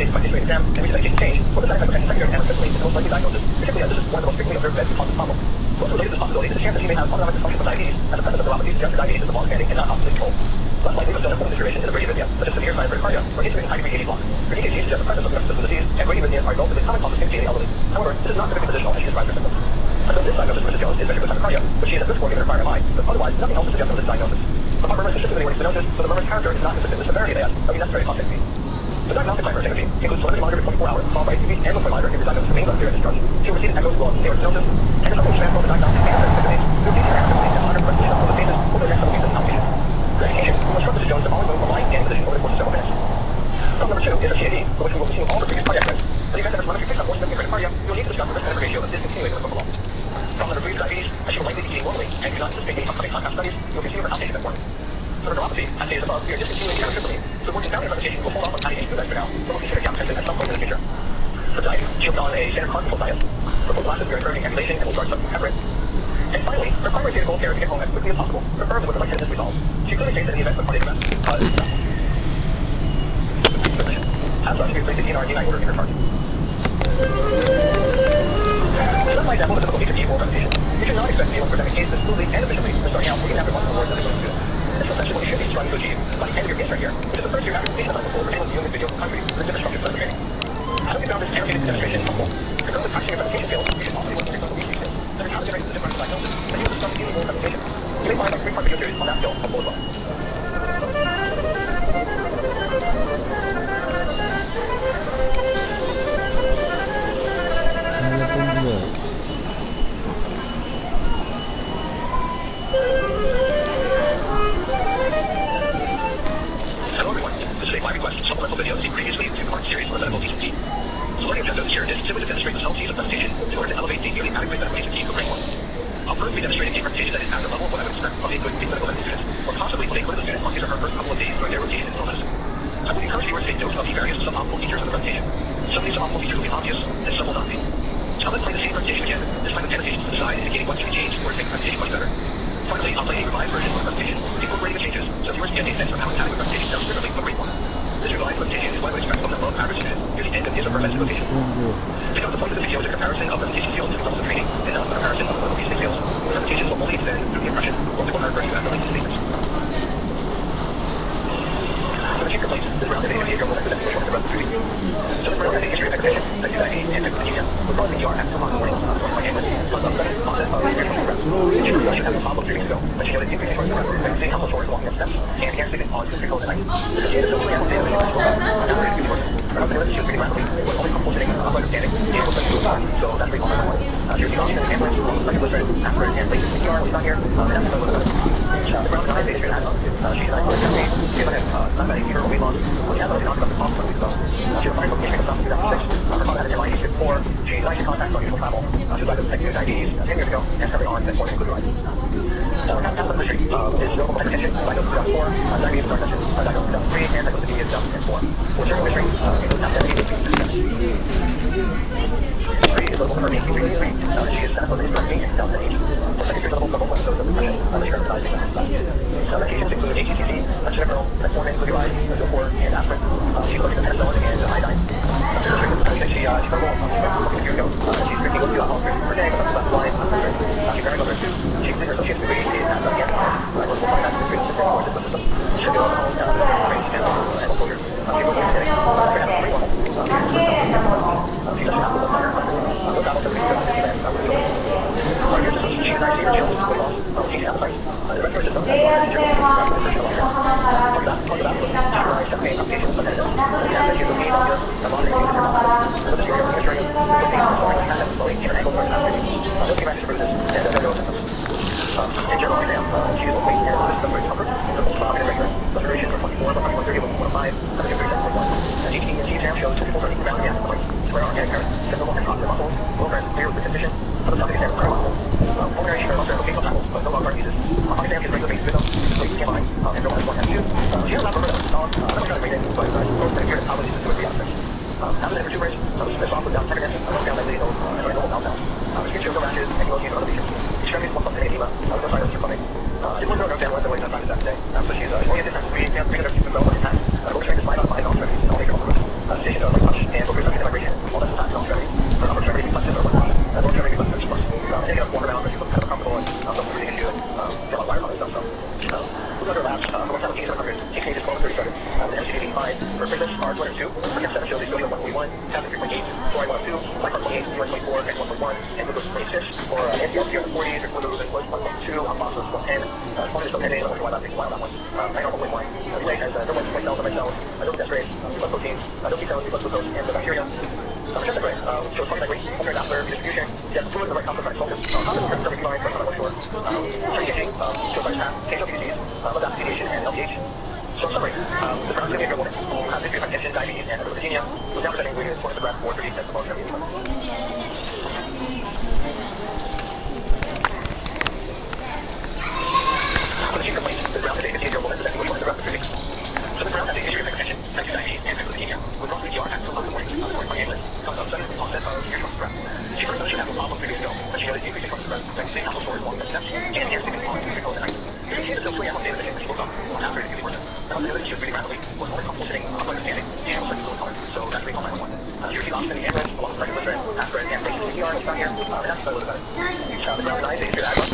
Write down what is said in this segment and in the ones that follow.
indicates by history exam and recent medication change, or the side effect secondary and quickly is the most likely diagnosis. Particularly as this is one of the most frequently observed bed-causing problems. Also related to this possibility is the chance that she may have autonomic dysfunction from diabetes, as the presence of neuropathy suggests that diabetes is long-standing and not optimally controlled. Less likely but still an important consideration is a bradyarrhythmia, such as severe sciatic bradycardia, or history of high-degree AD block. Her EKG suggests the presence of nervous system disease, and bradyarrhythmias are relatively common causes in the elderly. However, this is not typically positional as she describes her symptoms. Until this diagnosis, Mrs. Jones is ventricular tachycardia, which she is at risk for given her prior MI, but otherwise nothing else is suggested with this diagnosis. Upon murmurs consistent with aortic stenosis, so the murmur's character is not consistent with severity of AS, that would be necessary costicity. The diagnostic time for angiography includes telemetry monitored every 24 hours, followed by CT ambulatory monitor if the diagnosis remains unclear at discharge. She will receive an echo as well as aortic stenosis, and if something transforms the diagnostic and activities, there will be an activity and monitor presence of the phases over the next several weeks as an outpatient. For education, we will instruct Mrs. Jones to always move from lying standing position over the course of several minutes. Problem number 2 is a CAD, for which we will continue all the previous cardiac events. In the event that this telemetry picks up more significant bradycardia, we will need to discuss the risk-benefit ratio of discontinuing with below. Problem number 3 is diabetes, as she will likely be eating normally and do not anticipate any upcoming compound studies, we will continue her outpatient metformin. For the neuropathy, as stated above, we are discontinuing amitriptyline, so if we're confounding her medication, we'll hold off on adding any food for now, but we'll consider gabapentin at some point in the future. For diet, she will be on a standard carb control diet. For cold glasses, we are encouraging ambulation and will start some heparin. And finally, her primary state of goal care is to get home as quickly as possible, preferably with the lightheadedness resolved. She clearly states that in the event of cardiac event, as such, we have placed the DNR and D9 order in her chart. So that's my example of a typical HFE for presentation. You should not expect to be able to present a case this smoothly and efficiently for starting out looking after one of the words that they're going to do. This is essentially what you should be striving to achieve by the end of your intern here, which is the first year after completion of high school for anyone viewing this video from country with different structures for the training. I hope you found this annotated demonstration helpful. To go with practicing your presentation skills, you should also be looking at some research skills that are how to generate the different diagnosis and use the stuff in your presentation. You may find my 3-part video series on that skill helpful as well. Hello everyone, this is a live request supplemental video seen previously in 2-part series on the medical HFT. So the objective here is simply to demonstrate the subtleties of presentation in order to elevate the nearly adequate medical HFT for grade 1. I'll first be demonstrating a presentation that is at the level of what I would expect from a good clinical medical student, or possibly from a clinical student on his or her first couple of days during their rotation in telemedicine. I would encourage viewers to take note of the various suboptimal features of the presentation. Some of these suboptimal features will be obvious, and some will not be. So I'll then play the same presentation again, this time with annotations to the side indicating what can be changed in order to make the presentation much better. Finally, I'll play a revised version of the presentation, incorporating the changes, so viewers can get a sense of how an adequate presentation sounds differently from grade 1. This revised presentation is what I would expect from the above average student near the end of his or her medical rotation. To note, the point of the video is a comparison of presentation skills to results of training, and not a comparison of clinical reasoning skills. Presentations will only extend through the impression or to what I refer to as the latent statements. So the chief complaints is around the behavior will represent the short of the duty. So the predominant history of hypertension, diabetes, and hyperglycemia would cause the ER at 2 o'clock in the morning, caused by ambulance, plus upset, onset of irritable breath. She had a problem 3 weeks ago, but she noted increasing shortness of breath, seeing household chores walking up steps, and began sleeping on 2 3 at night. Because she had a socially animal day of the her ability to do work. Her husband noticed she was breathing rapidly, was only comfortable sitting, understanding, and was ready to move so that's pretty common. She received oxygen in the ambulance, second blister, aspirin, and late to the ER when she's not here, and that's what was the ground guy based here in asthma. She's not going to have she had diabetic fever or weight loss. She has already talked about the cost of weeks ago. She was applying for patient of 2006. Her father had an MI age 4. She died in contact with unusual travel. She was diagnosed with diabetes 10 years ago and currently on metformin and glutamide. Her past history is notable hypertension, diagnosed in 2004, diabetes start session, diagnosed in 2003, and diagnosed in 2004. For general history, includes past diabetes and history is notable for being 3 she is diagnosed with hypertension in 2008. For secondary notable for both episodes of depression, she recognized in some medications include ACTC, Chinopril, metformin, glutamide, Zofort, and aspirin. She's looking at penicillin and iodine. She's notable a year ago. She's drinking 2 alcohol drinks per day, but that's less wine. She's very close to she's her associate's degree in asthma and we're full-time master's degree in the system. She should be able to range and exposure. She's looking at getting pretty normal. She's actually not full fire. So that was a pretty good understand. She and I see her children weight loss. She's appetite. The rest of her system has one general personal life. For that, she relies on main applications of medicine. The average is looking at the monitoring unit for so the serial history of the patient is going to have slowing in an angle towards aspirin. Looking at bruises and the symptoms. In general exam, she is weight and other symptoms comfort. The most common and regular. Blood duration for 24, but 2130 was 105, 37.1. GT and T exam shows people turning around the acid points. Square organic current, typical and ocular muscles, low current, clear with condition. Other topic exam current muscles. Pulmonary shear muscle vocational tackles, but no log heart uses. Heart exam is regular based rhythm, weight TMI, and no one has 1 and 2. She has a lab for I'm not trying to read it, but most of here is probably just 2 or 3 aspects. After the liver tumors, spits off with down tenderness, down like no meltdown. Skin shield rashes, ankylosing and other features. Extremities plus something edema, no sign of symptomatic. She was no down with the weight time is that day. So she's only at this time 3 and 3 other people go over time. We're trying to slide on 5 also, only girl. Station like are 202, against 7 shows the sodium 141, potassium 3.8, chloride 102, micron 28, urine 24, and 1.1, and glucose 26, for anti-LCR in the 40s, your bilirubin was 1.2, phosphorus 110, phosphorus 110, I'm not sure why that one, iron 1.1, relay has no white cells, no red cells, no desterase, no proteins, no B cells, no glucose, and the bacteria. Just a great, shows 20 degree, pulmonary vascular distribution, you have fluid in the right complex focus, complex is perfectly fine, but I'm not sure. EKG, shows right path, change of PCs, adaptive deviation, and LPH. So in summary, the brown skin woman who has history of hypertension, diabetes, and hyperlipidemia was now presenting with a graph for 30 cents above 70. For the chief complaint, the brown has a 58-year-old woman presenting with a graph for 3 weeks. So the brown has a history of hypertension, type 2 diabetes, and hyperlipidemia with loss of ER at 2 o'clock in the morning, according to my ambulance, comes up sudden onset of ear shortness breath. She first mentioned having a problem 3 weeks ago, but she noticed increasing shortness breath, like same household stores along the steps, and ear sticking on 2 at night. She became the 2 a.m. on the day of the visit, she woke up after it became worse. Now the other she was breathing rapidly, was more comfortable sitting, upright or standing, and was starting to color. So that's when we called 911. She received oxygen in the ambulance, along with nitroglycerin, aspirin, and basic CPR, and was found here, and that's a little bit better. The ground denies a history of asthma.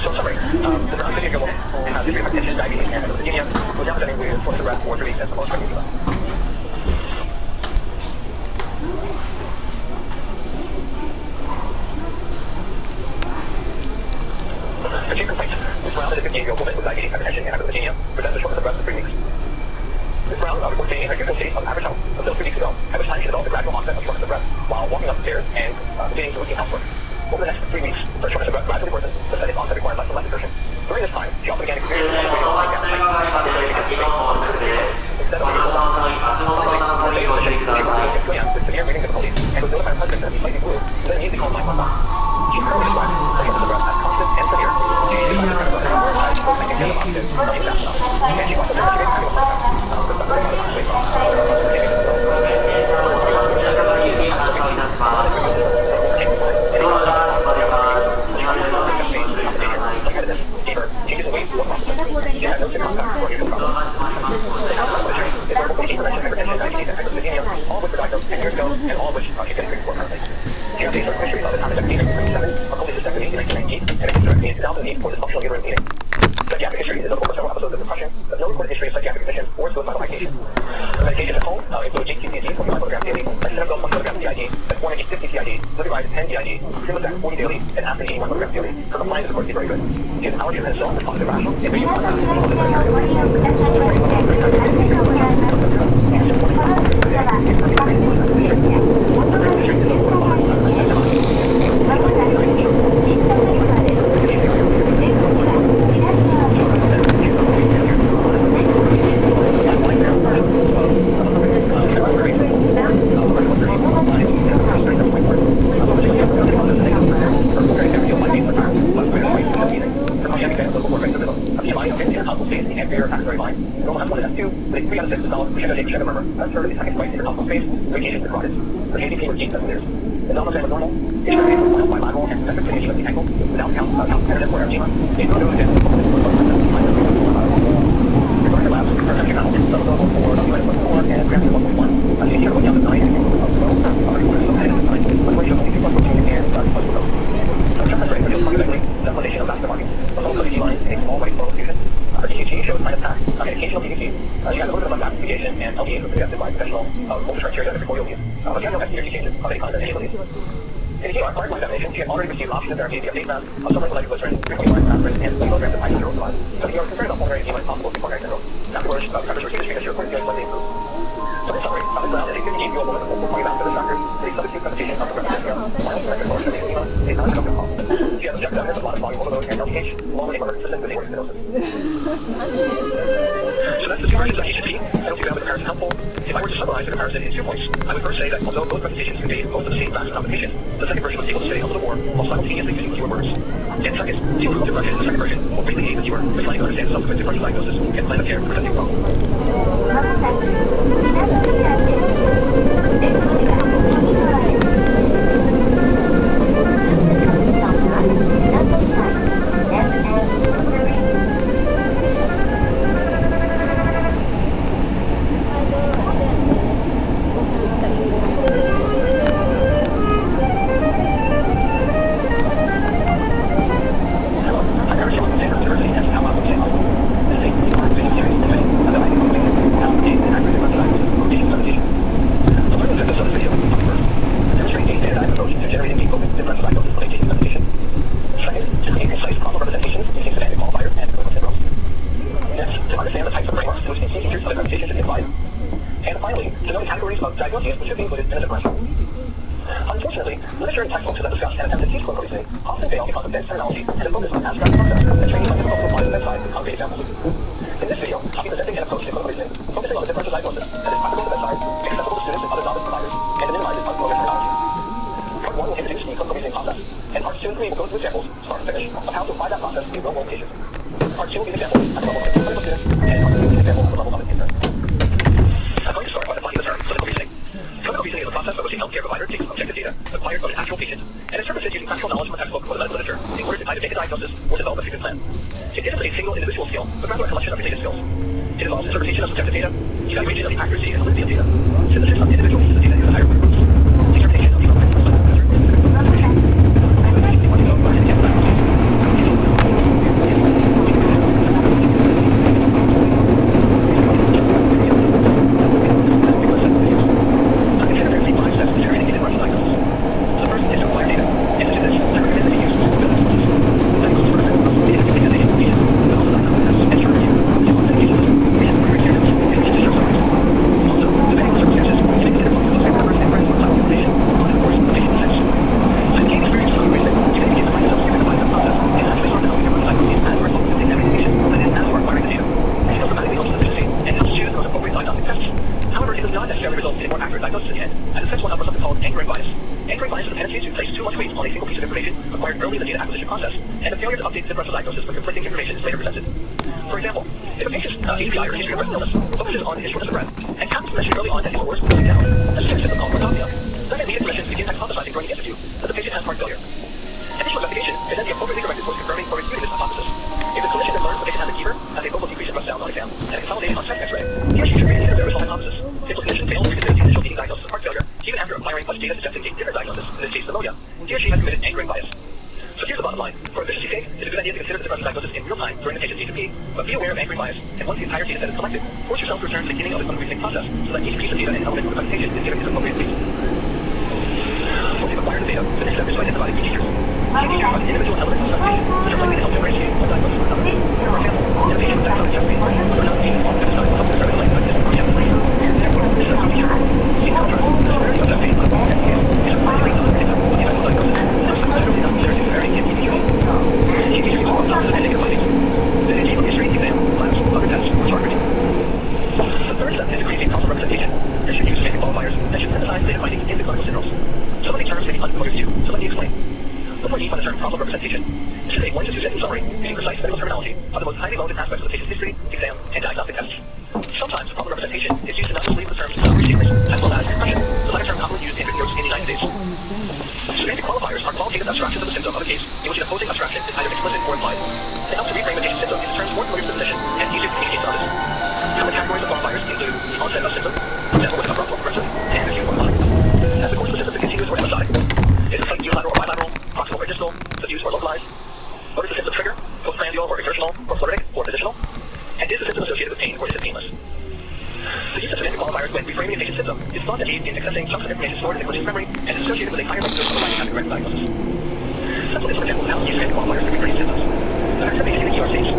So in summary, the brown skin woman who has history of hypertension, diabetes, and hyperlipidemia was now presenting with forced breath for 30 cents above 70. The chief complaint, Ms. Brown is a 58-year-old woman with diabetes, hypertension, and hyperlipidemia, presents with shortness of breath for 3 weeks. Ms. Brown reports being in a usual state of average health until 3 weeks ago, at which time she developed a gradual onset of shortness of breath while walking up the stairs and beginning to routine housework. Over the next 3 weeks, her shortness of breath gradually worsened, such that its onset required less and less exertion. During this time, she also began experiencing instead of being able to with severe breathing difficulties and was notified by husband that he slightly flu, then immediately called 911. She currently describes her shortness of breath as constant and severe. She is described as making gas of oxygen, nothing fast enough. And she also investigated having a heart changes in weight, she had no symptoms or usual problems. The outcome of the is hypertension, diabetes, and hyperlipidemia, all of which were diagnosed 10 years ago, and all of which she's getting treatment for currently. She has a certain history of appendectomy in 1997, a cholecystectomy in 1998, and a hysterectomy in 2008 for dysfunctional uterine bleeding. Psychiatric history is notable for several episodes of depression, but no recorded history of psychiatric conditions or suicidal ideation. Medications at home include HTCD, 45 milligrams daily, lisinopril 1 milligram BID, metformin 50 TID, glutamide 10 BID, Primozac 40 daily, and aspirin 81 milligrams daily. For compliance, of course, is very good. If you have an allergy to penicillin, it's positive rational, it may be contact with people with So here's the bottom line. For efficiency's sake, it's a good idea to consider the differential diagnosis in real time during the patient's ATP, but be aware of anchoring bias, and once the entire data set is collected, force yourself to return to the beginning of the clinical reasoning process so that each piece of data and element of the presentation is given its appropriate weight. Once you've acquired the data, the next step is to identify the key features. Key features are the individual elements of the presentation, which are likely to help differentiate one diagnosis from another. For example, in a patient with diabetic chest pain, whether or not the patient is emphasized will help determine the likelihood of chest pain. Therefore, this is a key feature. In contrast, the severity of chest pain on a bone test case is a primary predictor of the eventual diagnosis, and thus generally not considered a severity in key features. Key features include both positive and negative findings. This is from history, exam, labs, other tests, or chart review. The third step is to create a causal representation. This should use standard qualifiers that should synthesize data findings into clinical syndromes. Some of these terms may be unfamiliar to you, so let me explain. What do I mean by the term causal representation? This is a 1 to 2 sentence summary using precise medical terminology of the most highly relevant aspects of the patient's history, exam, and diagnostic tests. Sometimes causal representation is used to not just leave the terms summary series as well as impression, the latter term commonly used in written notes in the United States. Semantic qualifiers are qualitative abstractions of the symptom of a case in which an opposing abstraction is either explicit or implied. They help to reframe a patient's symptom into terms more familiar to the physician and easier to communicate to others. Common categories of qualifiers include onset of symptom, for example, with upper or progressive, and acute or chronic. As the course of the symptom is continuous or episodic, is the site unilateral or bilateral, proximal or distal, diffuse or localized? What is the symptom trigger, postprandial or exertional, or phlebitic or positional? And is the symptom associated with pain or is it painless? The use of semantic qualifiers when reframing a patient's symptom is thought to aid in accessing chunks of information stored in the clinician's memory and is associated with a higher likelihood of arriving at the correct diagnosis. Simple is, for example, how to use semantic qualifiers to reframe symptoms. The fact that patients in the ER stage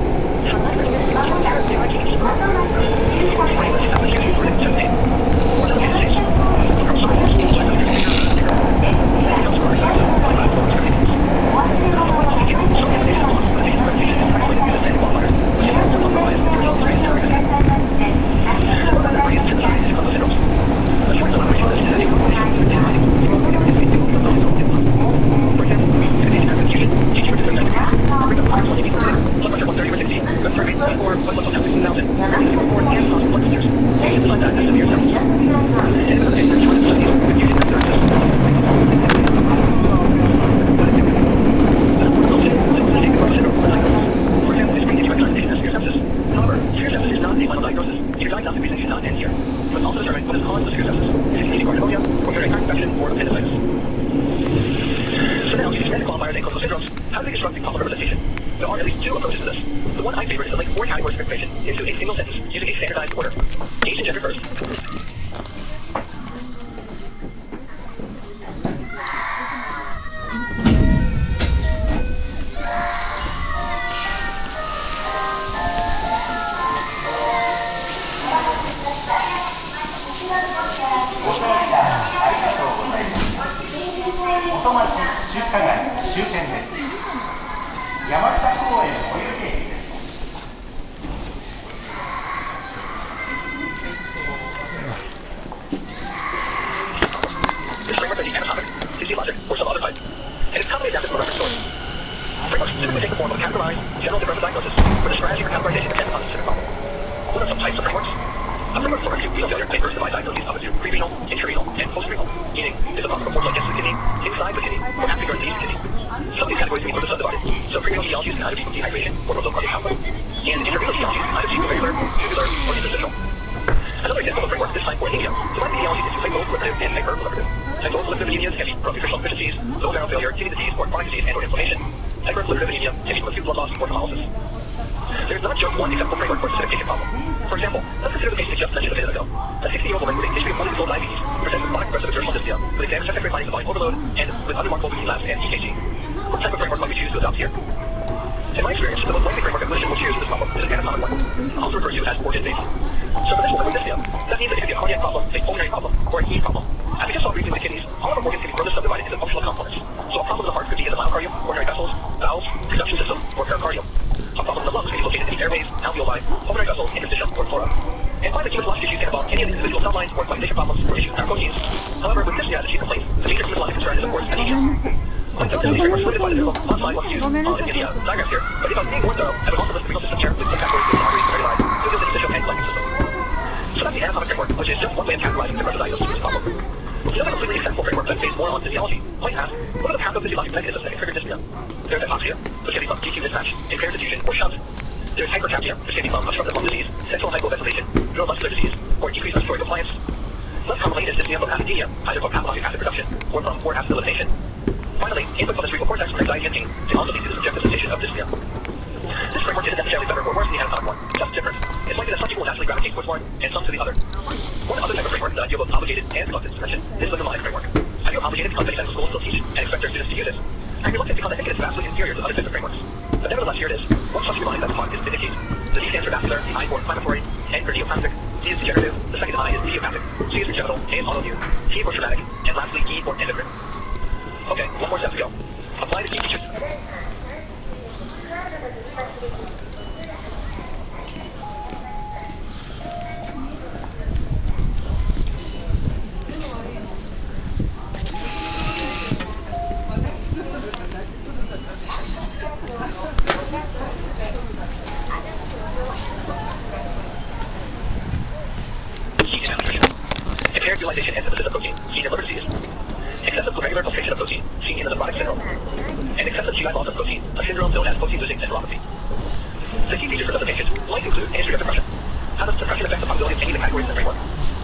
Finally, input from the cerebral cortex for anxiety and pain can also lead to the subjective sensation of dyspnea. This framework isn't necessarily better or worse than the anatomic one, just different. It's likely that some people will naturally gravitate towards one, and some to the other. One other type of framework that I feel both obligated and reluctant to mention is the mnemonic framework. I feel obligated because many medical schools still teach and expect their students to use it. I'm reluctant because I think it is vastly inferior to other types of frameworks. But nevertheless, here it is. One such mnemonic that's taught is vindicate. The D stands for vascular, the I for inflammatory, N for neoplastic, D is degenerative, the second I is idiopathic, C is congenital, A is autoimmune, T for traumatic, and lastly E for endocrine. Okay, one more step to go. Apply the key features. Impaired utilization and synthesis of protein, seen in liver disease. Excessive glomerular filtration of protein, seen in the nephrotic syndrome. And excessive GI loss of protein, a syndrome known as protein-losing enteropathy. The key features of the patient might include a history of depression. How does depression affect the probability of taking the categories in the framework?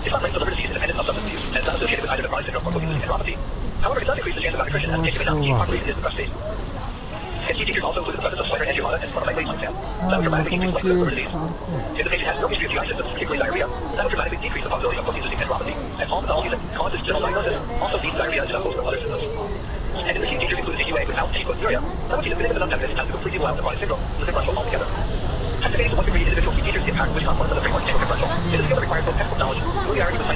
It's not linked to liver disease independent of substance abuse, and it's not associated with either nephrotic syndrome or protein-losing enteropathy. However, it does increase the chance of malnutrition as patient may not eat properly in his depressed state. And key features also include the presence of slighter angioedema and splenomegaly lung exam. That would dramatically increase the likelihood of liver disease. If the patient has no history of GI symptoms, particularly diarrhea, that would dramatically decrease the probability of protein-losing enteropathy. And all pathologies that cause this general diagnosis also lead to diarrhea and a host of other symptoms. And if the key features include AUA without any proteinuria, that would be definitive enough evidence not to completely rule out nephrotic syndrome with differential altogether. Estimating to what degree individual key features impact which components of the framework and differential, it is a skill that requires both technical knowledge, familiarity with